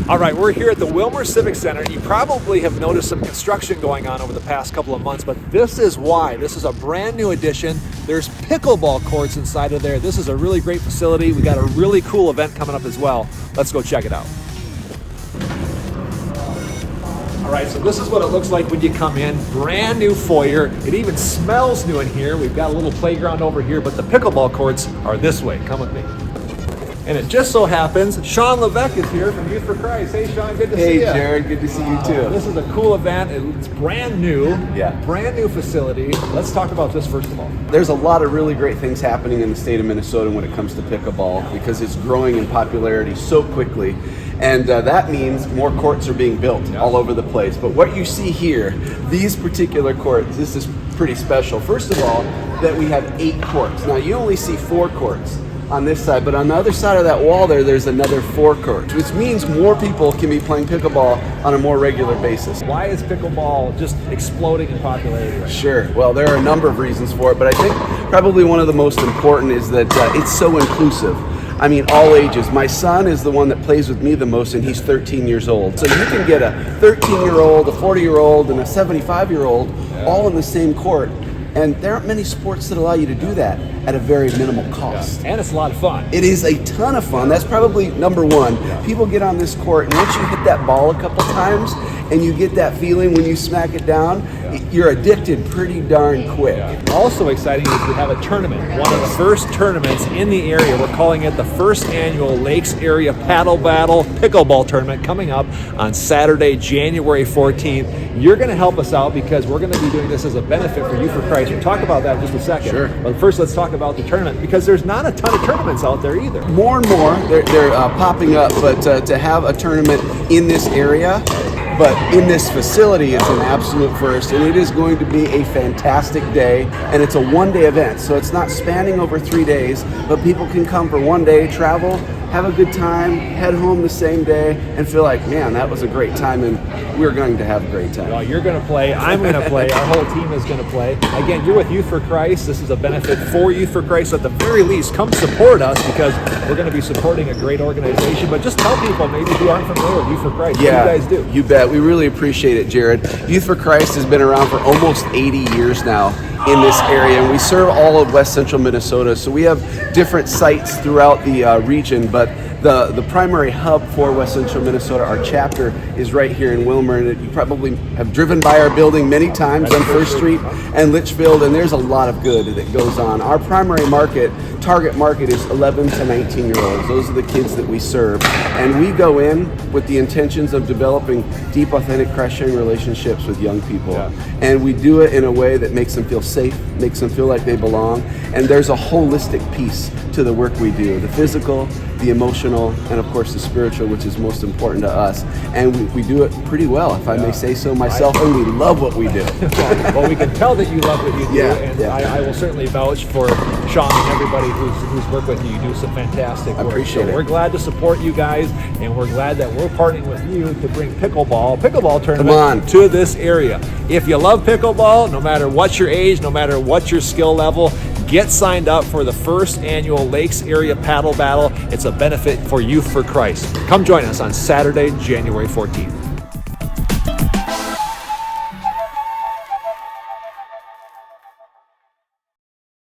All right, we're here at the Wilmer Civic Center. You probably have noticed some construction going on over the past couple of months, but this is why. This is a brand new addition. There's pickleball courts inside of there. This is a really great facility. We got a really cool event coming up as well. Let's go check it out. All right, so this is what it looks like when you come in. Brand new foyer. It even smells new in here. We've got a little playground over here, but the pickleball courts are this way. Come with me. And it just so happens, Sean Levesque is here from Youth for Christ. Hey, Sean, good to see you. Hey, Jared, good to see you too. This is a cool event. It's brand new. Yeah. Brand new facility. Let's talk about this first of all. There's a lot of really great things happening in the state of Minnesota when it comes to pickleball because it's growing in popularity so quickly. And that means more courts are being built all over the place. But what you see here, these particular courts, this is pretty special. First of all, that we have 8 courts. Now, you only see 4 courts on this side, but on the other side of that wall there's another 4 courts, which means more people can be playing pickleball on a more regular basis. Why is pickleball just exploding in popularity right now? Sure. Well, there are a number of reasons for it, but I think probably one of the most important is that it's so inclusive. I mean, all ages. My son is the one that plays with me the most, and he's 13 years old. So you can get a 13-year-old, a 40-year-old, and a 75-year-old all in the same court. And there aren't many sports that allow you to do that at a very minimal cost. Yeah. And it's a lot of fun. It is a ton of fun. That's probably number one. People get on this court, and once you hit that ball a couple times, and you get that feeling when you smack it down, you're addicted pretty darn quick. Also exciting is we have a tournament, one of the first tournaments in the area. We're calling it the first annual Lakes Area Paddle Battle Pickleball Tournament coming up on Saturday, January 14th. You're going to help us out because we're going to be doing this as a benefit for Youth for Christ. We'll talk about that in just a second. Sure. But first, let's talk about the tournament because there's not a ton of tournaments out there either. More and more, they're popping up, but to have a tournament in this area, but in this facility, it's an absolute first, and it is going to be a fantastic day, and it's a one-day event, so it's not spanning over 3 days, but people can come for one day, travel, have a good time, head home the same day, and feel like, man, that was a great time, and we're going to have a great time. Well, you're going to play, I'm going to play, our whole team is going to play. Again, you're with Youth for Christ. This is a benefit for Youth for Christ. At the very least, come support us because we're going to be supporting a great organization. But just tell people maybe who aren't familiar with Youth for Christ. Yeah, what do you guys do? You bet. We really appreciate it, Jared. Youth for Christ has been around for almost 80 years now in this area, and we serve all of West Central Minnesota. So we have different sites throughout the region, but the primary hub for West Central Minnesota, our chapter, is right here in Wilmer, and you probably have driven by our building many times on First Street and Litchfield, and there's a lot of good that goes on. Our primary target market is 11 to 19-year-olds. Those are the kids that we serve, and we go in with the intentions of developing deep, authentic, Christ-sharing relationships with young people, and we do it in a way that makes them feel safe, makes them feel like they belong, and there's a holistic piece to the work we do, the physical, the emotional, and of course the spiritual, which is most important to us. And we do it pretty well, if I may say so myself, and we love what we do. Well, we can tell that you love what you do, and I will certainly vouch for Sean and everybody who's worked with you. You do some fantastic work. I appreciate it. We're glad to support you guys, and we're glad that we're partnering with you to bring pickleball tournament to this area. If you love pickleball, no matter what your age, no matter what your skill level, get signed up for the first annual Lakes Area Paddle Battle. It's a benefit for Youth for Christ. Come join us on Saturday, January 14th.